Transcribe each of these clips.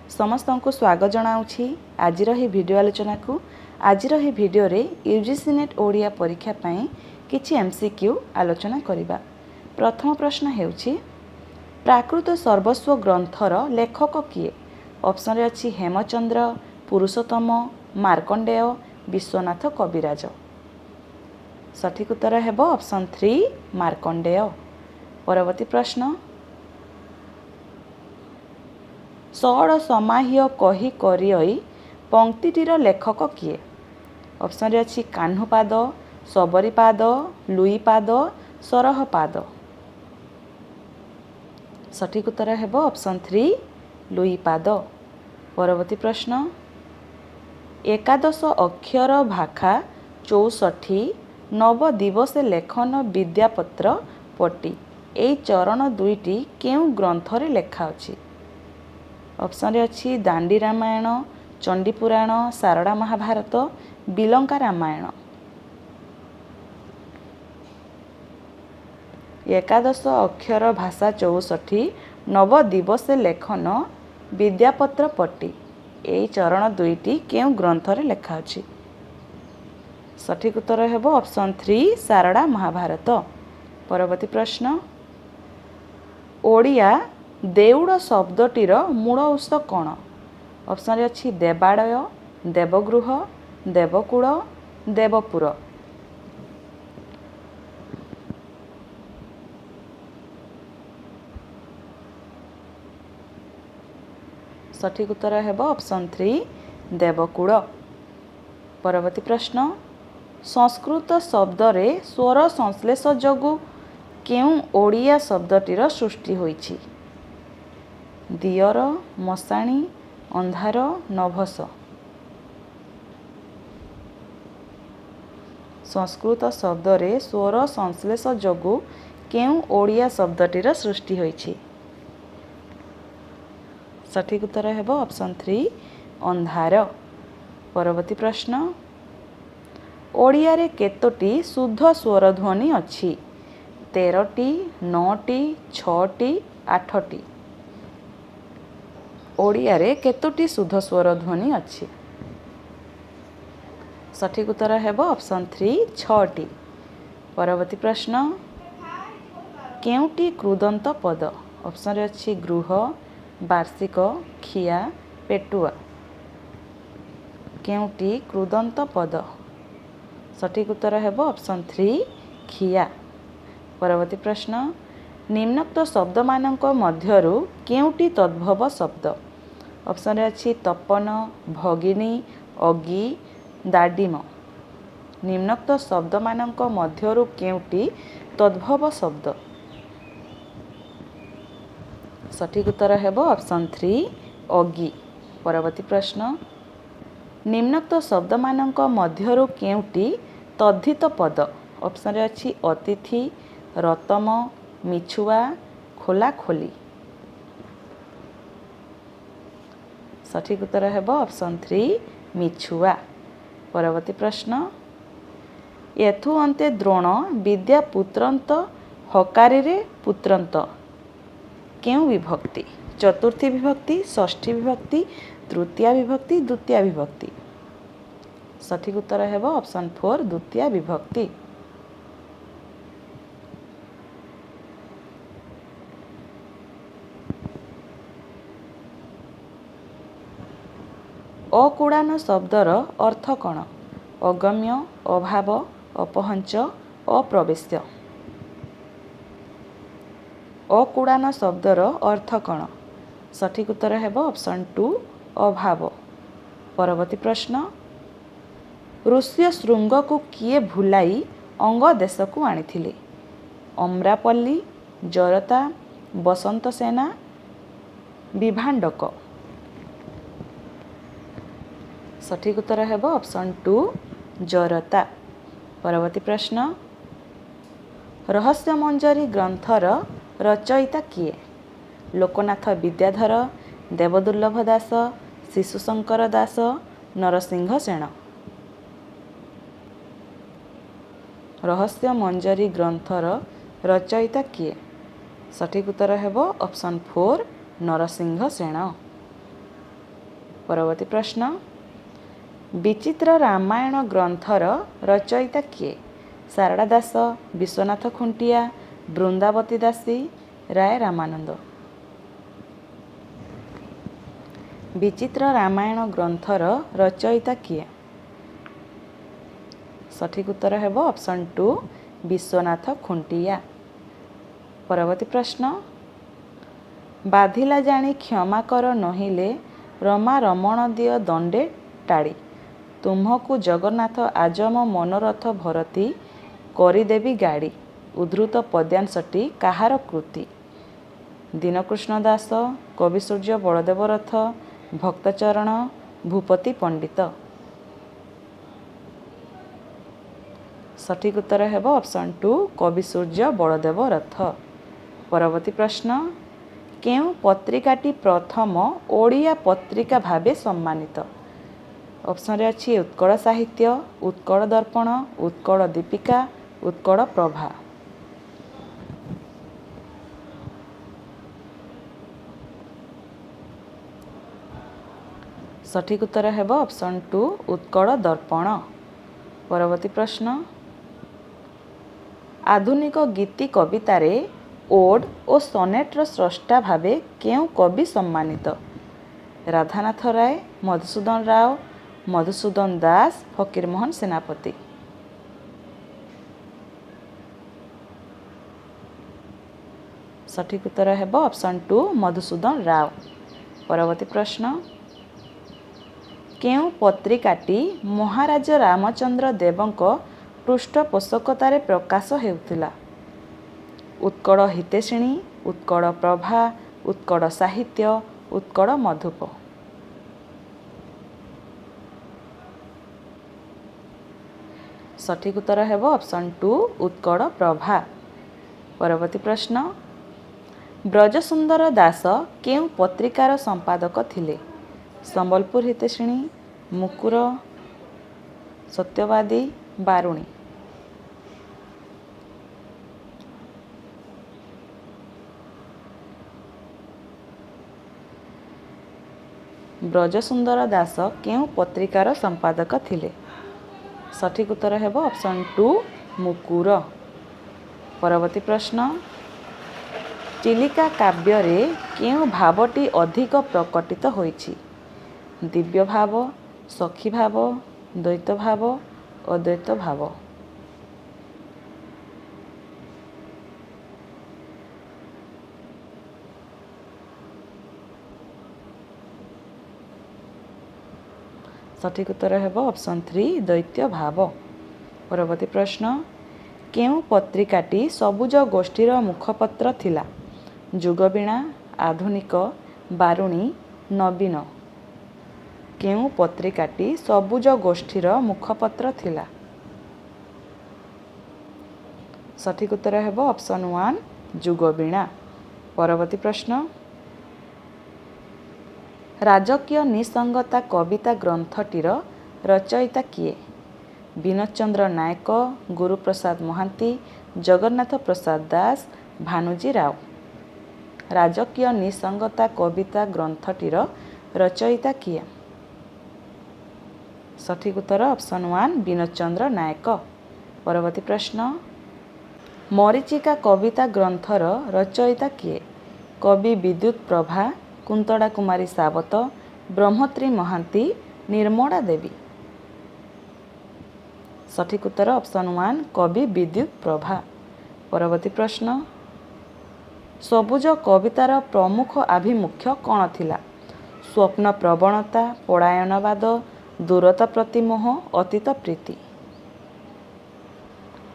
समस्त को स्वागत जनाऊँगी आज भिडियो आलोचना को। आज भिडियो रे यूजीसी नेट ओडिया परीक्षा पाई किछि एमसीक्यू आलोचना करिबा। प्रथम प्रश्न हेउछि प्राकृत सर्वस्व ग्रंथर लेखक किए? ऑप्शन रे अछि हेमचंद्र, पुरुषोत्तम, मार्कंडेय, विश्वनाथ कविराज। सठिक उत्तर हेबो ऑप्शन 3 मार्कंडेय। परवर्ती प्रश्न षोड़ समाह्य कही करियई पंक्तिटीर लेखक किए? ऑप्शन रे अछि कान्हुपाद, सबरीपाद, लुईपाद, सरहपाद। सठिक उत्तर हेबो ऑप्शन 3 लुईपाद। परवर्ती प्रश्न एकादश अक्षर भाखा 64 नव दिवस लेखन विद्यापत्र पट्टी एई चरण दुईटी केउ ग्रंथरे लेखा अछि? ऑप्शन रे अछि दांडी रामायण, चंडी पुराण, सारड़ा महाभारत, बिलंका रामायण। एकादश अक्षर भाषा 64 नव दिवस लेखन विद्यापत्र पट्टी एई चरण दुईटी केउ ग्रंथरे लेखा अछि? सठिक उत्तर हेबो ऑप्शन 3 सारड़ा महाभारत। परवर्ती प्रश्न ओडिया देउड़ शब्दटीर मूल उत्स कौन? ऑप्शन रे अछि देवालय, देवगृह, देवकूल, देवपुर। सठिक उत्तर हेबो ऑप्शन 3 देवकूल। परवर्ती प्रश्न संस्कृत शब्द रे स्वर संश्लेष जोगु केउ ओडिया शब्दटीर सृष्टि होईछि? दियर, मशाणी, अंधार, नभस। संस्कृत शब्द रे स्वर संश्लेष जोगु केउ ओडिया शब्दटीर सृष्टि होईछि? सठिक उत्तर हेबो ऑप्शन 3 अंधार। परवर्ती प्रश्न ओडिया रे केतोटी शुद्ध स्वर ध्वनि अछि? 13टी, 9टी, 6टी, 8टी। ओडिया रे केतोटी शुद्ध स्वर ध्वनि अछि? सठिक उत्तर हेबो ऑप्शन 3 6टी। परवर्ती प्रश्न केउटी कृदंत पद? ऑप्शन रे अछि गृह, वार्षिक, खिया, पेटुआ। केउटी कृदंत पद? सठिक उत्तर हेबो ऑप्शन 3 खिया। परवर्ती प्रश्न निम्नोक्त शब्द मानक मध्यरु केउटी तद्भव शब्द? ऑप्शन रे अछि तपन, भगिनी, अगी, दाडिम। निम्नोक्त शब्द मानक मध्यरु केउटी तद्भव शब्द? सठिक उत्तर हेबो ऑप्शन 3 अगी। परवर्ती प्रश्न निम्नोक्त शब्द मानक मध्यरु केउटी तद्धित पद? ऑप्शन रे अछि अतिथि, रतम, मिछुआ, खोला खोली। सठिक उत्तर हेबो ऑप्शन 3 मिछुआ। परवर्ती प्रश्न एथु अंते द्रोण विद्या पुत्रंत हकारी रे पुत्रंत केउ विभक्ति? चतुर्थी विभक्ति, षष्ठी विभक्ति, तृतीया विभक्ति, द्वितीया विभक्ति। सठिक उत्तर हेबो ऑप्शन 4 द्वितीया विभक्ति। अकुड़ान शब्दर अर्थ कौन? अगम्य, अभाव, अपहंच, अप्रवेश्य। अकुड़ान शब्दर अर्थ कौन? सठिक उत्तर हेबो ऑप्शन 2 अभाव। परवर्ती प्रश्न ऋष्य शृंग को किए भुलाई अंग देश को आनिथिले? अम्रापल्ली, जरता, बसंत सेना, विभांडक। सठिक उत्तर हेबो ऑप्शन 2 जरता। परवर्ती प्रश्न रहस्य मंजरी ग्रंथर रचयिता किए? लोकनाथ विद्याधर, देवदुर्लभ दास, शिशुशंकर दास, नरसिंह सेन। रहस्य मंजरी ग्रंथर रचयिता किए? सठिक उत्तर हेबो ऑप्शन 4 नरसिंह सेन। परवर्ती प्रश्न विचित्र रामायण ग्रंथर रचयिता किए? सारड़ा दास, विश्वनाथ खुंटिया, बृंदावती दासी, राय रामानंद। विचित्र रामायण ग्रंथर रचयिता किए? सठिक उत्तर हेब ऑप्शन 2 विश्वनाथ खुंटिया। परवर्ती प्रश्न बाधिला जानी क्षमा कर नहिले रमा रमण दिय दंडे टाड़ी तुम्हकु जगन्नाथ आजम मनोरथ भरती करिदेवी गाड़ी उद्धृत पद्यांशटी काहार कृति? दीनकृष्ण दास, कविसूर्य बलदेव रथ, भक्तचरण, भूपति पंडित। सठिक उत्तर हेब ऑप्शन 2 कविसूर्य बलदेव रथ। परवर्ती प्रश्न केउ पत्रिकाटी प्रथम ओडिया पत्रिका भावे सम्मानित? ऑप्शन रे अछि उत्कल साहित्य, उत्कल दर्पण, उत्कल दीपिका, उत्कल प्रभा। सठिक उत्तर हेब ऑप्शन 2 उत्कल दर्पण। परवर्ती प्रश्न आधुनिक गीति कवितारे ओड और सोनेटर स्रष्टा भावे केउ कवि सम्मानित? राधानाथ राय, मधुसूदन राव, मधुसूदन दास, फकीरमोहन सेनापति। सठिक उत्तर हेब ऑप्शन 2 मधुसूदन राव। परवर्ती प्रश्न केउ पत्रिकाटी महाराज रामचंद्र देवଙ୍କ पृष्ठपोषकतारे प्रकाश हेउथिला? उत्कल हितेशिणी, उत्कल प्रभा, उत्कल साहित्य, उत्कल मधुप। सठिक उत्तर हेब ऑप्शन 2 उत्कल प्रभा। परवर्ती प्रश्न ब्रजसुंदर दास केउ पत्रिकार संपादक थिले? संबलपुर हितेशिणी, मुकुर, सत्यवादी, बारुणी। ब्रजसुंदर दास केउ पत्रिकार संपादक थिले? सठिक उत्तर हेब ऑप्शन 2 मुकुर। परवर्ती प्रश्न चिलिका काव्य रे केउ भावटी अधिक प्रकटित होईछि? दिव्य भाव, सखी भाव, द्वैत भाव, अद्वैत भाव। सठिक उत्तर हेब ऑप्शन 3 द्वैत भाव। परवर्ती प्रश्न केउ पत्रिकाटी सबुज गोष्ठीर मुखपत्र थिला? जुगबीणा, आधुनिक, बारुणी, नवीन। केउ पत्रिकाटी सबुज गोष्ठीर मुखपत्र थिला? सठिक उत्तर हेब ऑप्शन 1 जुगबीणा। परवर्ती प्रश्न राजकीय निसंगता कविता ग्रंथटीर रचयिता किए? विनोदचंद्र नायक, गुरुप्रसाद महांती, जगन्नाथ प्रसाद दास, भानुजी राव। राजकीय निसंगता कविता ग्रंथटीर रचयिता किए? सठिक उत्तर ऑप्शन 1 विनोदचंद्र नायक। परवर्ती प्रश्न मरीचिका कविता ग्रंथर रचयिता किए? कवि विद्युत प्रभा, कुंतड़ा कुमारी सावत, ब्रह्मत्री महांती, निर्मला देवी। सठिक उत्तर ऑप्शन 1 कवि विद्युत प्रभा। परवर्ती प्रश्न सबुज कवितार प्रमुख आभिमुख्य कौन थिला? स्वप्न प्रवणता, पलायनवाद, दूरता प्रतिमोह, अतीत प्रीति।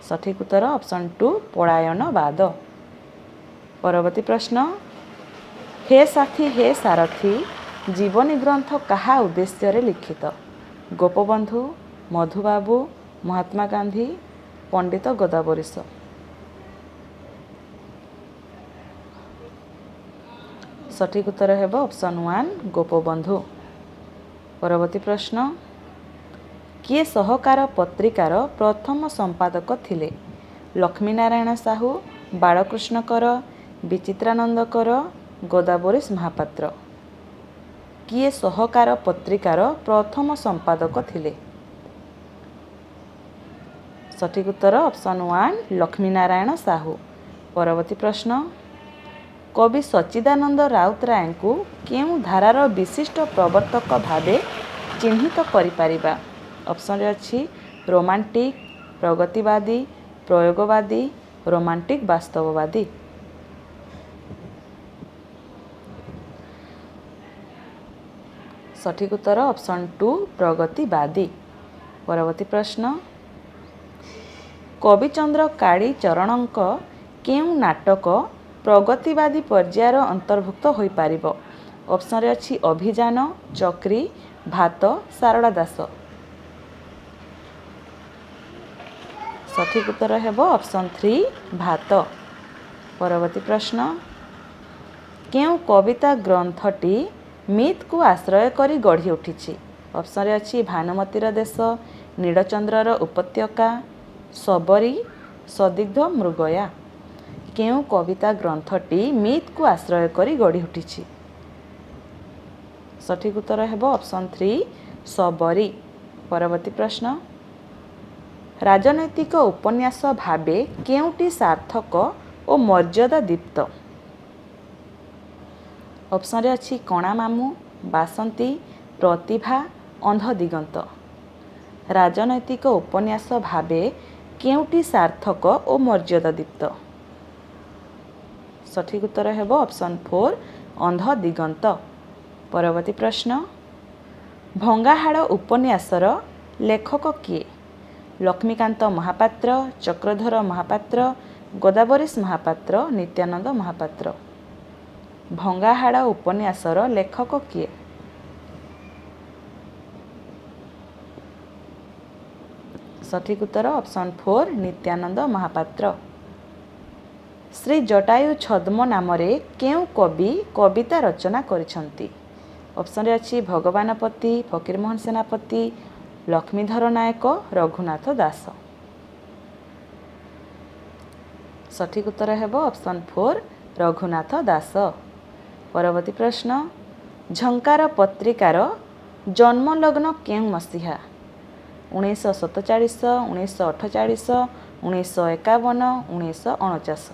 सठिक उत्तर ऑप्शन 2 पलायनवाद। परवर्ती प्रश्न हे साथी हे सारथी जीवनी ग्रंथ कहा उद्देश्य लिखित? गोपबंधु, मधुबाबू, महात्मा गांधी, पंडित गोदावरीश। सठिक उत्तर हेब ऑप्शन 1 गोपबंधु। परवर्ती प्रश्न किए सहकार पत्रिकार प्रथम संपादक थिले? लक्ष्मीनारायण साहू, बालकृष्ण कर, विचित्रानंद कर, गोदावरीश महापात्र। किए सहकार पत्रिकार प्रथम संपादक थिले? सठिक उत्तर ऑप्शन 1 लक्ष्मीनारायण साहू। परवर्ती प्रश्न, कवि सच्चिदानंद राउतराय को केउं धारार विशिष्ट प्रवर्तक भावे चिन्हित करिपारिबा? ऑप्शन अच्छी रोमांटिक, प्रगतिवादी, प्रयोगवादी, रोमांटिक वास्तववादी। सठिक उत्तर ऑप्शन 2 प्रगतिवादी। परवर्ती प्रश्न, कविचंद्र कालीचरणଙ୍କ केउं नाटक प्रगतिवादी पर्यायर अंतर्भुक्त होई पारिबो? ऑप्शन रे अछि अभियान, चक्री, भात, सारड़ा दास। सठिक उत्तर हेबो ऑप्शन 3 भात। परवर्ती प्रश्न, केउं कविता ग्रंथटी मिथ को आश्रय करी गढ़ी उठिछि? ऑप्शन रे अछि भानुमतीर देश, नीलचंद्रर उपत्यका, सबरी, सदिग्ध मृगया। केउं कविता ग्रंथटी मिथ को आश्रय करी गढ़ी उठिछि? सठिक उत्तर हेबो ऑप्शन 3 सबरी। परवर्ती प्रश्न, राजनैतिक उपन्यास भावे केउंटी सार्थक और मर्यादा दीप्त? ऑप्शन रे अछि कणा मामू, बासंती, प्रतिभा, अंध दिगंत। राजनैतिक उपन्यास भावे केउंटी सार्थक और मर्यादा दीप्त? सठिक उत्तर हेबो ऑप्शन 4 अंध दिगंत। परवर्ती प्रश्न, भंगाहाड़ उपन्यासर लेखक किए? लक्ष्मीकांत महापात्र, चक्रधर महापात्र, गोदावरीश महापात्र, नित्यानंद महापात्र। भंगाहाड़ उपन्यासर लेखक किए? सठिक उत्तर ऑप्शन 4 नित्यानंद महापात्र। श्री जटायु छद्म नामरे केउं कवि कविता रचना करिसंती? ऑप्शन रे अछि भगवान पति, फकीरमोहन सेनापति, लक्ष्मीधर नायक, रघुनाथ दास। सठिक उत्तर हेबो ऑप्शन 4 रघुनाथ दास। परवर्ती प्रश्न, झंकार पत्रिकार जन्मलग्न केउं मसीहा? 1947, 1948, 1951, 1949।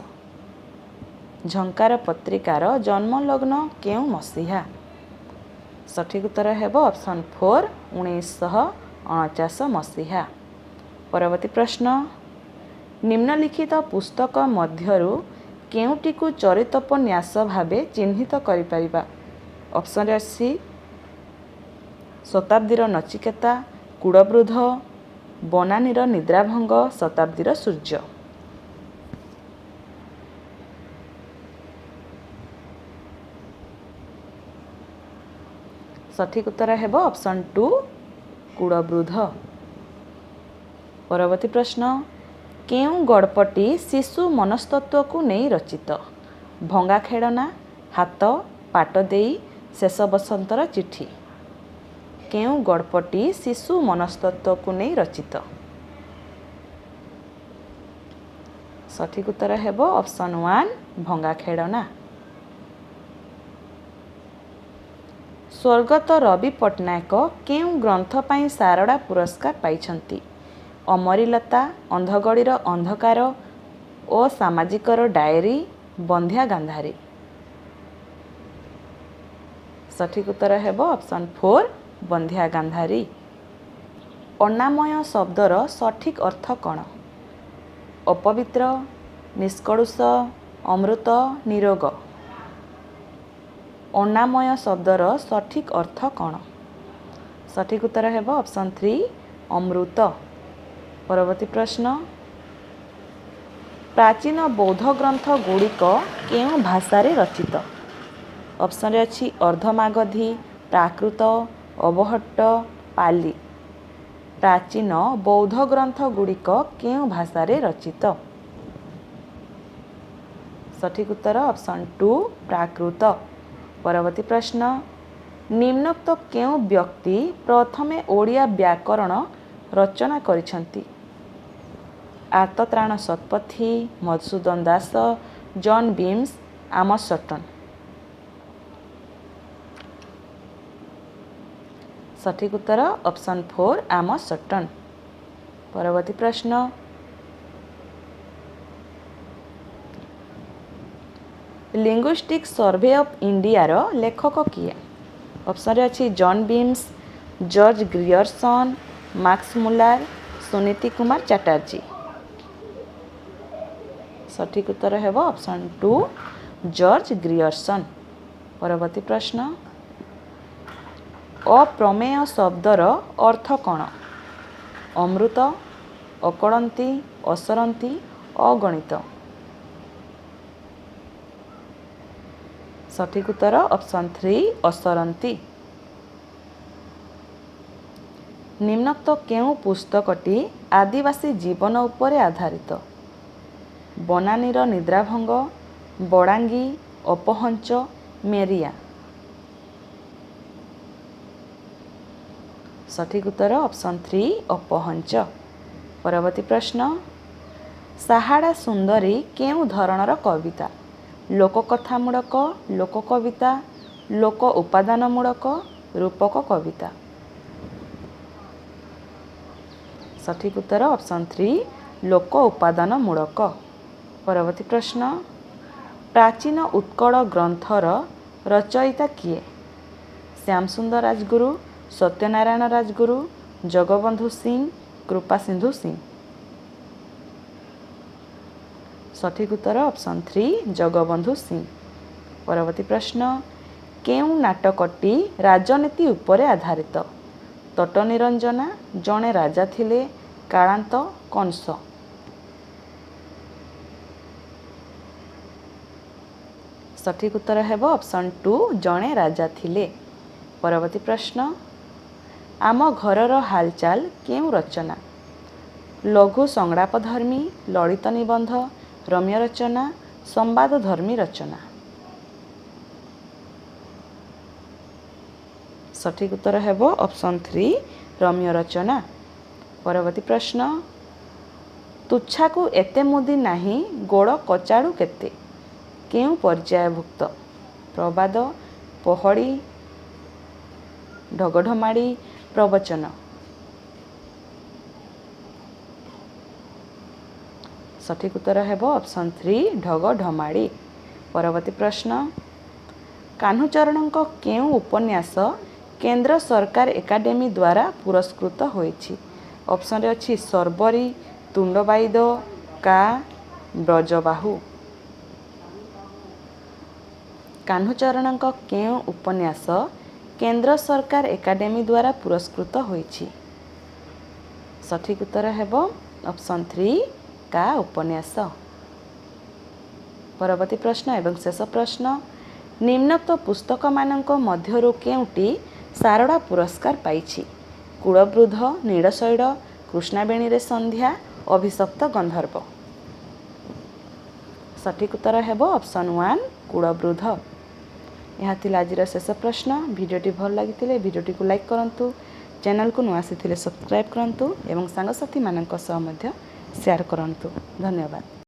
झंकार पत्रिकार जन्मलग्न केउं मसीहा? सठिक उत्तर हेबो ऑप्शन 4 1949 मसीहा। परवर्ती प्रश्न, निम्नलिखित पुस्तक मध्यरु केउंटिकु चरितोपन्यास भावे चिन्हित करिपारिबा? ऑप्शन अछि शताब्दीर नचिकेता, कूड़वृद्ध, बनानीर निद्राभंग, शताब्दीर सूर्य। सठिक उत्तर हेबो ऑप्शन 2 कूड़वृद्ध। परवर्ती प्रश्न, केउं गड़पटी शिशु मनस्तत्व को नहीं रचित? भंगा खेड़ना, हाथ, पाट देई, शेष बसंतर चिठी। केउं गड़पटी शिशु मनस्तत्व को नहीं रचित? सठिक उत्तर हेबो ऑप्शन 1 भंगा खेड़ना। स्वर्गत रवि पट्टनायक केउं ग्रंथ पाई सारड़ा पुरस्कार पाइछंती? अमरीलता, अंधगड़ीर अंधकार और सामाजिकर डायरी, बंध्या गांधारी। सठिक उत्तर हेबो ऑप्शन 4 बंध्या गांधारी। अन्नामय शब्दर सठिक अर्थ कौन? अपवित्र, निष्कलुष, अमृत, निरोग। अन्नामय शब्दर सठिक अर्थ कौन? सठिक उत्तर हेबो ऑप्शन 3 अमृत। परवर्ती प्रश्न, प्राचीन बौद्ध ग्रंथ गुड़िक केउं भाषारे रचित? ऑप्शन रे अछि अर्धमागधी, प्राकृत, अवहट्ट, पाली। प्राचीन बौद्ध ग्रंथ गुड़िक केउं भाषारे रचित? सठिक उत्तर ऑप्शन 2 प्राकृत। परवर्ती प्रश्न, निम्नोक्त केउं व्यक्ति प्रथमे ओडिया व्याकरण रचना करिसंती? Artatrana Satpathy, Madhusudan Das, John Beames, Amos Sutton. सठिक उत्तर ऑप्शन 4 आमोस सटन। परवर्ती प्रश्न लिंग्विस्टिक सर्वे ऑफ इंडिया रो लेखक किए? ऑप्शन अच्छी John Beames, George Grierson, Max Muller, Suniti Kumar Chatterji. सठिक उत्तर है ऑप्शन 2 जॉर्ज ग्रियर्सन। परवर्ती प्रश्न अप्रमेय शब्दर अर्थ कौन? अमृत, अकड़ंती, असरंती, अगणित। सठिक उत्तर ऑप्शन 3 असरंती। निम्नोक्त केउं पुस्तकटी आदिवासी जीवन उपरे आधारित? बनानीर निद्राभंग, बड़ांगी, अपहंच, मेरिया। सठिक उत्तर ऑप्शन 3 अपहंच। परवर्ती प्रश्न साहाड़ा सुंदरी केउं धरणर कविता? लोककथामूलक, लोककविता, लोक उपादानमूलक, रूपक कविता। सठिक उत्तर ऑप्शन 3 लोक उपादानमूलक। परवर्ती प्रश्न प्राचीन उत्कल ग्रंथर रचयिता किए? श्यामसुंदर राजगुरु, सत्यनारायण राजगुरु, जगबंधु सिंह, कृपा सिंधु सिंह। सठिक उत्तर ऑप्शन 3 जगबंधु सिंह। परवर्ती प्रश्न केउं नाटकटी राजनीति उपरे आधारित? तट निरंजना, जड़े राजा थिले, कालांत, कंस। सठिक उत्तर है ऑप्शन 2 जड़े राजा थिले। परवर्ती प्रश्न आम घरर हालचाल केउं रचना? लघु संलापधर्मी, ललित निबंध, रम्य रचना, संवादधर्मी रचना। सठिक उत्तर है ऑप्शन 3 रम्य रचना। परवर्ती प्रश्न तुच्छा को एते मुदी नाही गोड़ कचाड़ू केते केउं पर्यायभुक्त? प्रवाद, पहड़ी, ढगढमाड़ी, प्रवचन। सठिक उत्तर है ऑप्शन 3 ढगढमाड़ी। परवर्ती प्रश्न कान्हूचरण केउं उपन्यास केंद्र सरकार एकाडेमी द्वारा पुरस्कृत होईछि? ऑप्शन रे अछि सर्बरी, तुंडबाईद, का, ब्रजबाहु। कान्हूचरण केउं उपन्यास केंद्र सरकार एकाडेमी द्वारा पुरस्कृत होईछि? सठिक उत्तर है ऑप्शन 3 का उपन्यास। परवर्ती प्रश्न एवं शेष प्रश्न निम्नोक्त पुस्तक मानक मध्यरु केउंटी सारड़ा पुरस्कार पाइछि? कूलवृद्ध, नीड़शैल, कृष्णावेणी रे संध्या, अभिशप्त गंधर्व। सठिक उत्तर है ऑप्शन 1 कूलवृद्ध। यह थिला आजिर शेष प्रश्न। भिडियोटी भल लगी भिडियोटी को लाइक करंतु, चैनल को नुआ आसी सब्सक्राइब करंतु एवं सांगसाथी मानक सह मध्य शेयर करंतु। धन्यवाद।